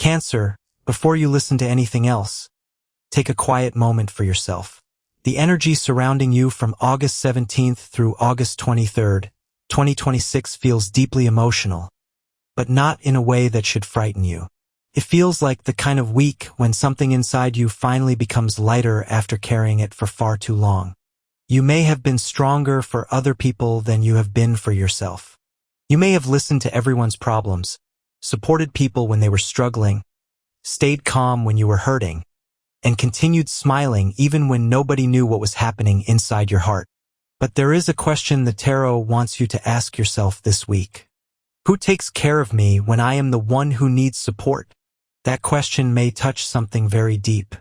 Cancer, before you listen to anything else, take a quiet moment for yourself. The energy surrounding you from August 17th through August 23rd, 2026 feels deeply emotional, but not in a way that should frighten you. It feels like the kind of week when something inside you finally becomes lighter after carrying it for far too long. You may have been stronger for other people than you have been for yourself. You may have listened to everyone's problems, supported people when they were struggling, stayed calm when you were hurting, and continued smiling even when nobody knew what was happening inside your heart. But there is a question the tarot wants you to ask yourself this week. Who takes care of me when I am the one who needs support? That question may touch something very deep.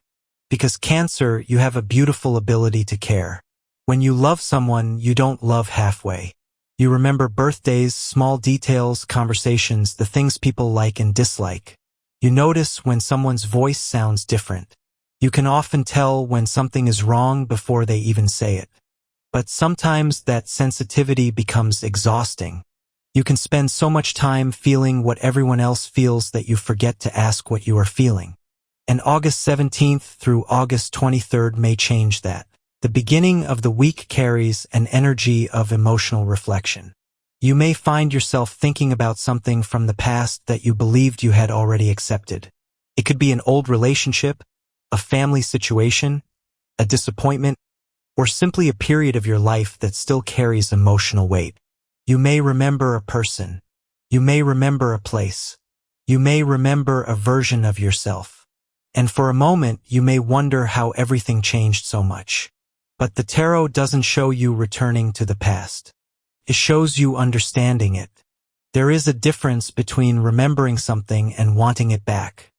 Because Cancer, you have a beautiful ability to care. When you love someone, you don't love halfway. You remember birthdays, small details, conversations, the things people like and dislike. You notice when someone's voice sounds different. You can often tell when something is wrong before they even say it. But sometimes that sensitivity becomes exhausting. You can spend so much time feeling what everyone else feels that you forget to ask what you are feeling. And August 17th through August 23rd may change that. The beginning of the week carries an energy of emotional reflection. You may find yourself thinking about something from the past that you believed you had already accepted. It could be an old relationship, a family situation, a disappointment, or simply a period of your life that still carries emotional weight. You may remember a person. You may remember a place. You may remember a version of yourself. And for a moment, you may wonder how everything changed so much. But the tarot doesn't show you returning to the past. It shows you understanding it. There is a difference between remembering something and wanting it back.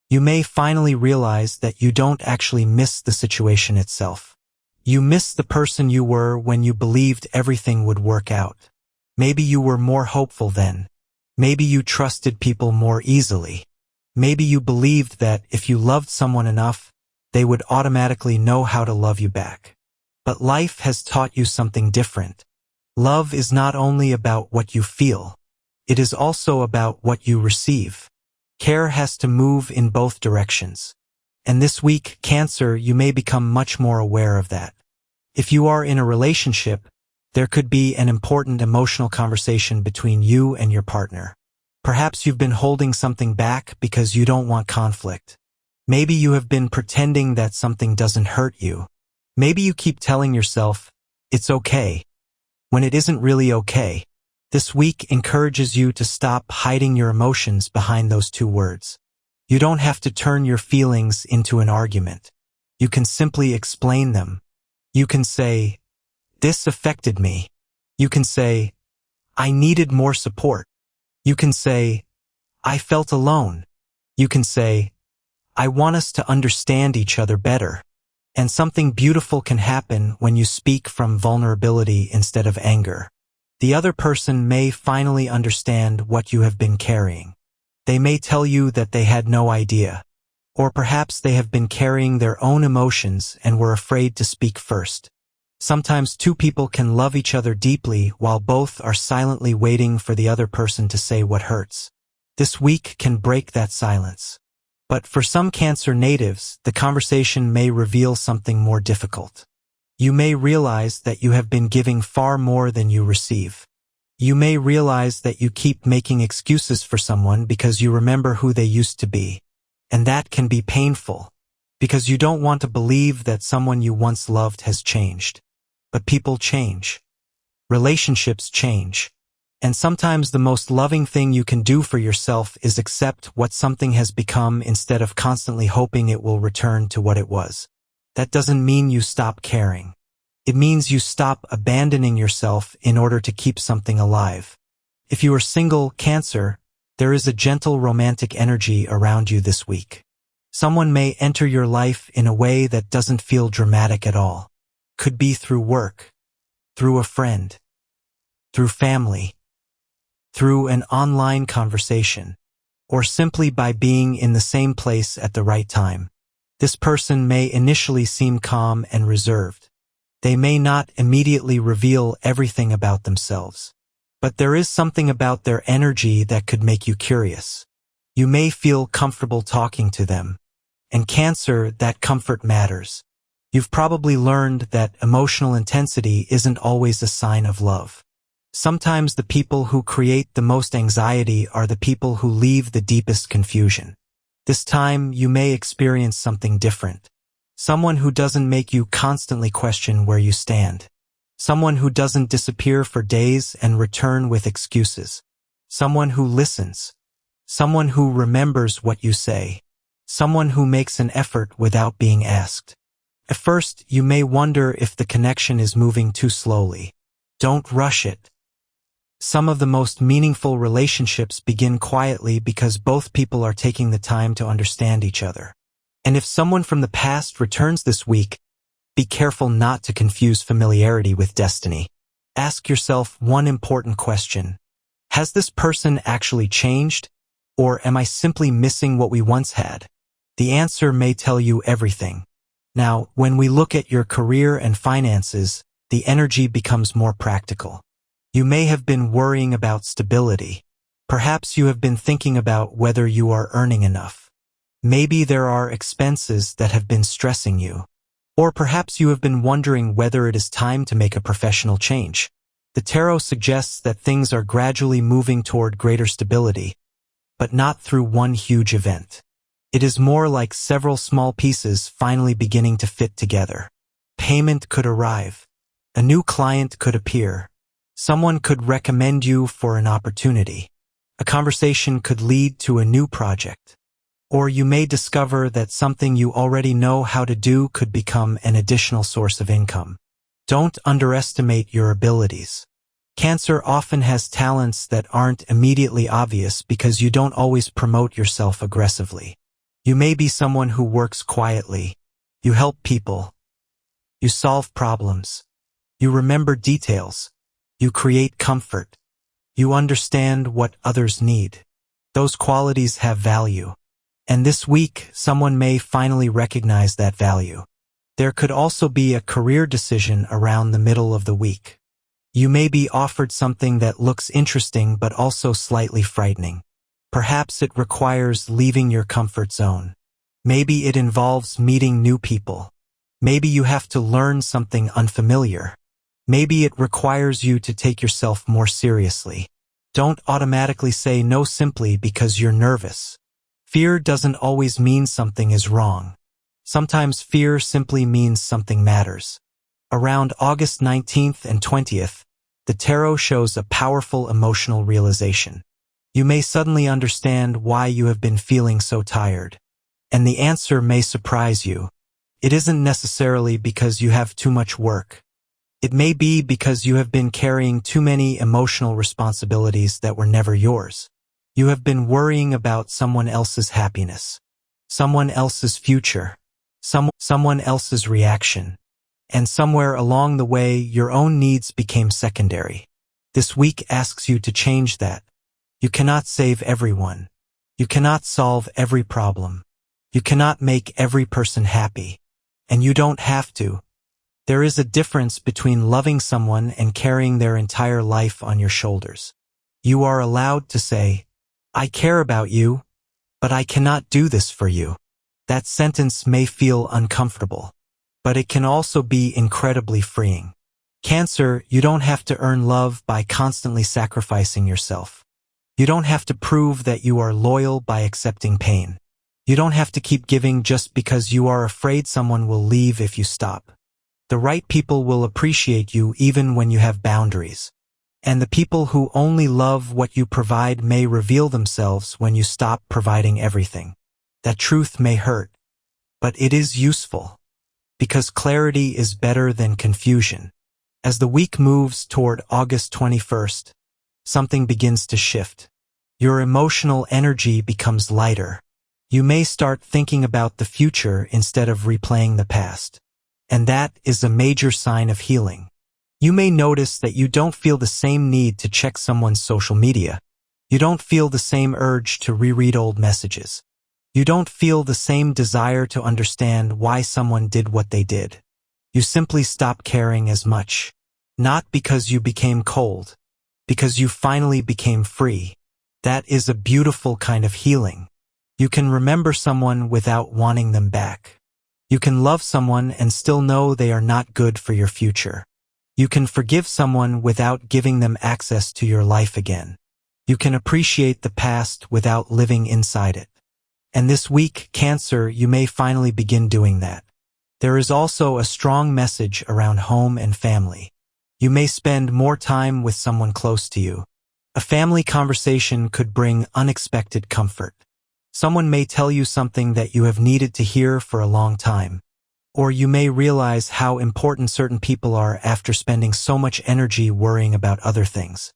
You may finally realize that you don't actually miss the situation itself. You miss the person you were when you believed everything would work out. Maybe you were more hopeful then. Maybe you trusted people more easily. Maybe you believed that if you loved someone enough, they would automatically know how to love you back. But life has taught you something different. Love is not only about what you feel. It is also about what you receive. Care has to move in both directions. And this week, Cancer, you may become much more aware of that. If you are in a relationship, there could be an important emotional conversation between you and your partner. Perhaps you've been holding something back because you don't want conflict. Maybe you have been pretending that something doesn't hurt you. Maybe you keep telling yourself, it's okay, when it isn't really okay. This week encourages you to stop hiding your emotions behind those two words. You don't have to turn your feelings into an argument. You can simply explain them. You can say, this affected me. You can say, I needed more support. You can say, I felt alone. You can say, I want us to understand each other better. And something beautiful can happen when you speak from vulnerability instead of anger. The other person may finally understand what you have been carrying. They may tell you that they had no idea. Or perhaps they have been carrying their own emotions and were afraid to speak first. Sometimes two people can love each other deeply while both are silently waiting for the other person to say what hurts. This week can break that silence. But for some Cancer natives, the conversation may reveal something more difficult. You may realize that you have been giving far more than you receive. You may realize that you keep making excuses for someone because you remember who they used to be. And that can be painful, because you don't want to believe that someone you once loved has changed. But people change. Relationships change. And sometimes the most loving thing you can do for yourself is accept what something has become instead of constantly hoping it will return to what it was. That doesn't mean you stop caring. It means you stop abandoning yourself in order to keep something alive. If you are single, Cancer, there is a gentle romantic energy around you this week. Someone may enter your life in a way that doesn't feel dramatic at all. Could be through work, through a friend, through family, through an online conversation, or simply by being in the same place at the right time. This person may initially seem calm and reserved. They may not immediately reveal everything about themselves. But there is something about their energy that could make you curious. You may feel comfortable talking to them. And Cancer, that comfort matters. You've probably learned that emotional intensity isn't always a sign of love. Sometimes the people who create the most anxiety are the people who leave the deepest confusion. This time, you may experience something different. Someone who doesn't make you constantly question where you stand. Someone who doesn't disappear for days and return with excuses. Someone who listens. Someone who remembers what you say. Someone who makes an effort without being asked. At first, you may wonder if the connection is moving too slowly. Don't rush it. Some of the most meaningful relationships begin quietly because both people are taking the time to understand each other. And if someone from the past returns this week, be careful not to confuse familiarity with destiny. Ask yourself one important question. Has this person actually changed? Or am I simply missing what we once had? The answer may tell you everything. Now, when we look at your career and finances, the energy becomes more practical. You may have been worrying about stability. Perhaps you have been thinking about whether you are earning enough. Maybe there are expenses that have been stressing you. Or perhaps you have been wondering whether it is time to make a professional change. The tarot suggests that things are gradually moving toward greater stability, but not through one huge event. It is more like several small pieces finally beginning to fit together. Payment could arrive. A new client could appear. Someone could recommend you for an opportunity. A conversation could lead to a new project. Or you may discover that something you already know how to do could become an additional source of income. Don't underestimate your abilities. Cancer often has talents that aren't immediately obvious because you don't always promote yourself aggressively. You may be someone who works quietly. You help people. You solve problems. You remember details. You create comfort. You understand what others need. Those qualities have value. And this week, someone may finally recognize that value. There could also be a career decision around the middle of the week. You may be offered something that looks interesting but also slightly frightening. Perhaps it requires leaving your comfort zone. Maybe it involves meeting new people. Maybe you have to learn something unfamiliar. Maybe it requires you to take yourself more seriously. Don't automatically say no simply because you're nervous. Fear doesn't always mean something is wrong. Sometimes fear simply means something matters. Around August 19th and 20th, the tarot shows a powerful emotional realization. You may suddenly understand why you have been feeling so tired. And the answer may surprise you. It isn't necessarily because you have too much work. It may be because you have been carrying too many emotional responsibilities that were never yours. You have been worrying about someone else's happiness, someone else's future, someone else's reaction. And somewhere along the way, your own needs became secondary. This week asks you to change that. You cannot save everyone. You cannot solve every problem. You cannot make every person happy. And you don't have to. There is a difference between loving someone and carrying their entire life on your shoulders. You are allowed to say, I care about you, but I cannot do this for you. That sentence may feel uncomfortable, but it can also be incredibly freeing. Cancer, you don't have to earn love by constantly sacrificing yourself. You don't have to prove that you are loyal by accepting pain. You don't have to keep giving just because you are afraid someone will leave if you stop. The right people will appreciate you even when you have boundaries. And the people who only love what you provide may reveal themselves when you stop providing everything. That truth may hurt, but it is useful. Because clarity is better than confusion. As the week moves toward August 21st, something begins to shift. Your emotional energy becomes lighter. You may start thinking about the future instead of replaying the past. And that is a major sign of healing. You may notice that you don't feel the same need to check someone's social media. You don't feel the same urge to reread old messages. You don't feel the same desire to understand why someone did what they did. You simply stop caring as much. Not because you became cold, because you finally became free. That is a beautiful kind of healing. You can remember someone without wanting them back. You can love someone and still know they are not good for your future. You can forgive someone without giving them access to your life again. You can appreciate the past without living inside it. And this week, Cancer, you may finally begin doing that. There is also a strong message around home and family. You may spend more time with someone close to you. A family conversation could bring unexpected comfort. Someone may tell you something that you have needed to hear for a long time. Or you may realize how important certain people are after spending so much energy worrying about other things.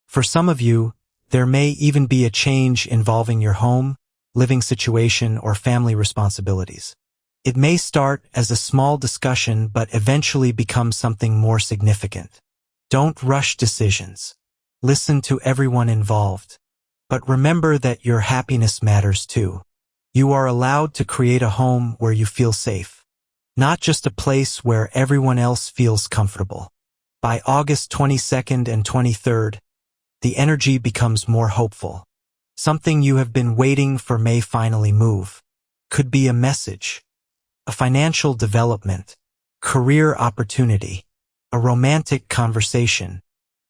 For some of you, there may even be a change involving your home, living situation, or family responsibilities. It may start as a small discussion but eventually become something more significant. Don't rush decisions. Listen to everyone involved. But remember that your happiness matters too. You are allowed to create a home where you feel safe, not just a place where everyone else feels comfortable. By August 22nd and 23rd, the energy becomes more hopeful. Something you have been waiting for may finally move. Could be a message, a financial development, career opportunity, a romantic conversation,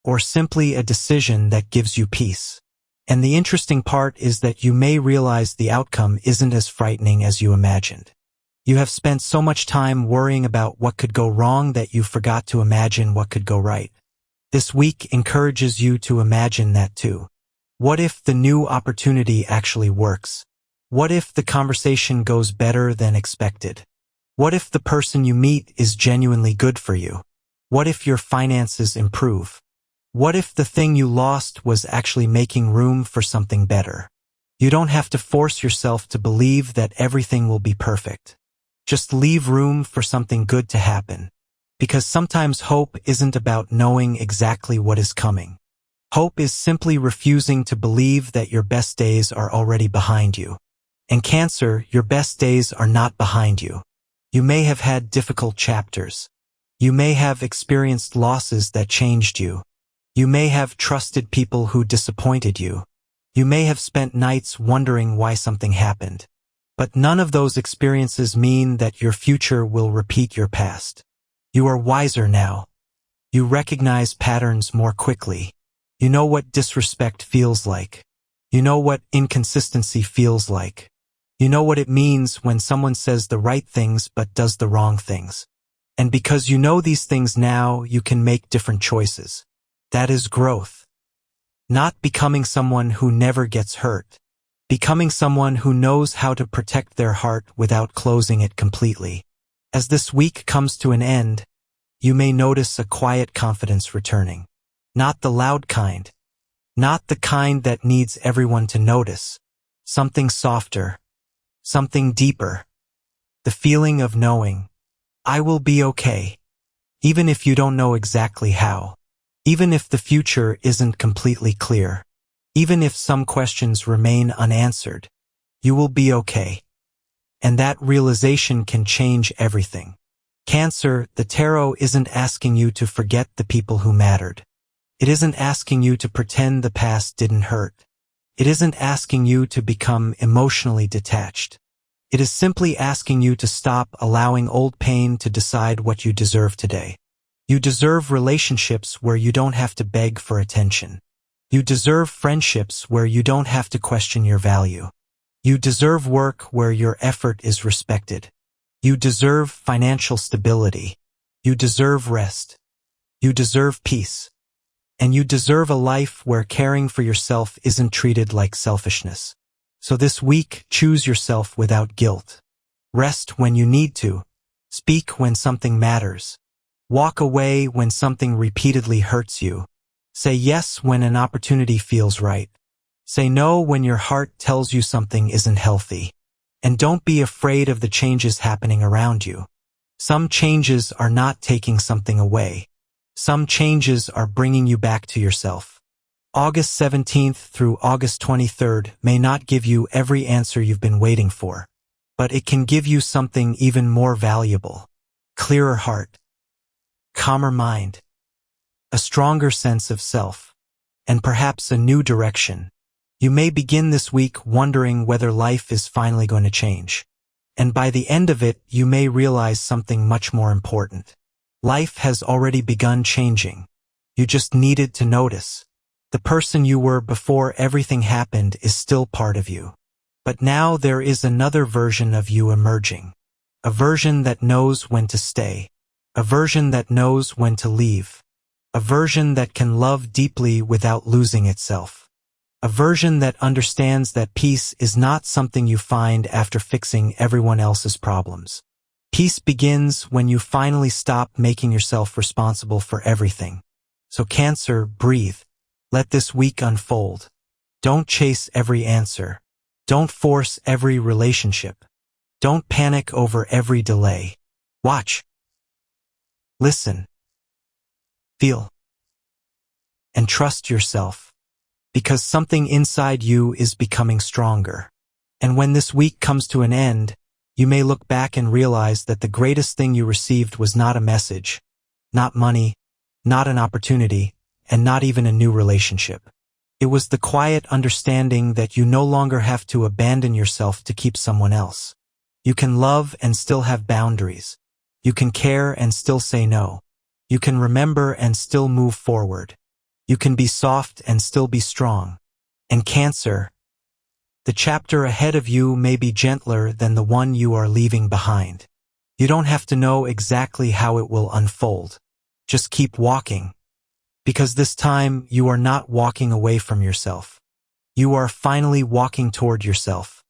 or simply a decision that gives you peace. And the interesting part is that you may realize the outcome isn't as frightening as you imagined. You have spent so much time worrying about what could go wrong that you forgot to imagine what could go right. This week encourages you to imagine that too. What if the new opportunity actually works? What if the conversation goes better than expected? What if the person you meet is genuinely good for you? What if your finances improve? What if the thing you lost was actually making room for something better? You don't have to force yourself to believe that everything will be perfect. Just leave room for something good to happen. Because sometimes hope isn't about knowing exactly what is coming. Hope is simply refusing to believe that your best days are already behind you. And Cancer, your best days are not behind you. You may have had difficult chapters. You may have experienced losses that changed you. You may have trusted people who disappointed you. You may have spent nights wondering why something happened. But none of those experiences mean that your future will repeat your past. You are wiser now. You recognize patterns more quickly. You know what disrespect feels like. You know what inconsistency feels like. You know what it means when someone says the right things but does the wrong things. And because you know these things now, you can make different choices. That is growth. Not becoming someone who never gets hurt. Becoming someone who knows how to protect their heart without closing it completely. As this week comes to an end, you may notice a quiet confidence returning. Not the loud kind. Not the kind that needs everyone to notice. Something softer. Something deeper. The feeling of knowing, I will be okay. Even if you don't know exactly how. Even if the future isn't completely clear. Even if some questions remain unanswered. You will be okay. And that realization can change everything. Cancer, the tarot isn't asking you to forget the people who mattered. It isn't asking you to pretend the past didn't hurt. It isn't asking you to become emotionally detached. It is simply asking you to stop allowing old pain to decide what you deserve today. You deserve relationships where you don't have to beg for attention. You deserve friendships where you don't have to question your value. You deserve work where your effort is respected. You deserve financial stability. You deserve rest. You deserve peace. And you deserve a life where caring for yourself isn't treated like selfishness. So this week, choose yourself without guilt. Rest when you need to. Speak when something matters. Walk away when something repeatedly hurts you. Say yes when an opportunity feels right. Say no when your heart tells you something isn't healthy. And don't be afraid of the changes happening around you. Some changes are not taking something away. Some changes are bringing you back to yourself. August 17th through August 23rd may not give you every answer you've been waiting for, but it can give you something even more valuable. Clearer heart. Calmer mind. A stronger sense of self. And perhaps a new direction. You may begin this week wondering whether life is finally going to change. And by the end of it, you may realize something much more important. Life has already begun changing. You just needed to notice. The person you were before everything happened is still part of you. But now there is another version of you emerging. A version that knows when to stay. A version that knows when to leave. A version that can love deeply without losing itself. A version that understands that peace is not something you find after fixing everyone else's problems. Peace begins when you finally stop making yourself responsible for everything. So Cancer, breathe. Let this week unfold. Don't chase every answer. Don't force every relationship. Don't panic over every delay. Watch. Listen. Feel. And trust yourself. Because something inside you is becoming stronger. And when this week comes to an end, you may look back and realize that the greatest thing you received was not a message, not money, not an opportunity, and not even a new relationship. It was the quiet understanding that you no longer have to abandon yourself to keep someone else. You can love and still have boundaries. You can care and still say no. You can remember and still move forward. You can be soft and still be strong. And Cancer, the chapter ahead of you may be gentler than the one you are leaving behind. You don't have to know exactly how it will unfold. Just keep walking. Because this time you are not walking away from yourself. You are finally walking toward yourself.